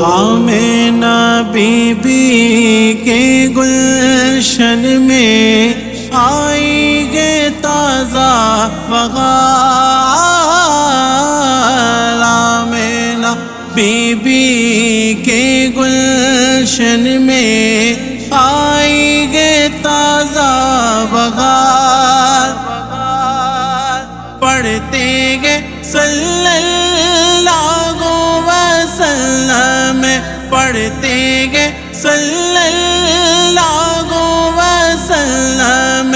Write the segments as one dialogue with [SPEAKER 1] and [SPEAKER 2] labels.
[SPEAKER 1] Amina be be کے گلشن میں آئی گے تازہ بہار، آمینہ بی بی کے گلشن میں آئی گے تازہ بہار، پڑھتے گے صلی اللہ وسلم، پڑھتے گے صلی اللہ وسلم،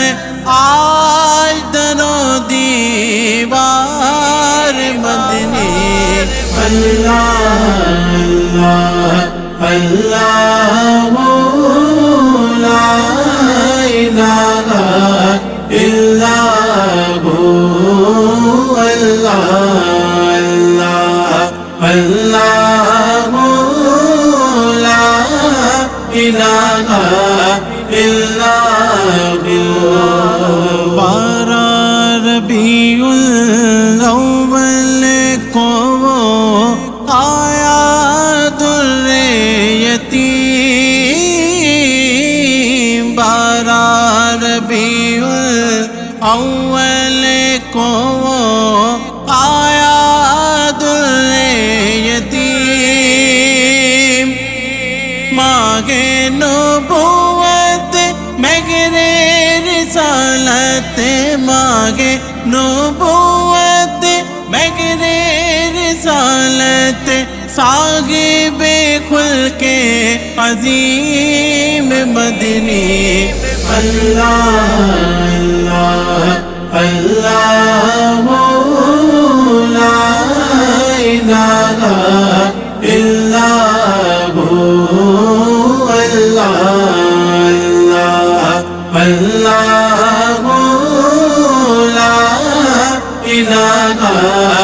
[SPEAKER 1] آج در و دیوار مدنی۔ اللہ اللہ لا الہ الا ہو، اللہ لا الہ الا ہو۔ 12 ربیع الاول کو آیا در یتیم، 12 ربیع الاول کو آیا در یتیم، ماہ نبوت مگر رسالت، ماہ نبوت مگر رسالت، صاحب خلق عظیم مدنی۔ اللہ اللہ لا الہ الا ہو، اللہ لا الہ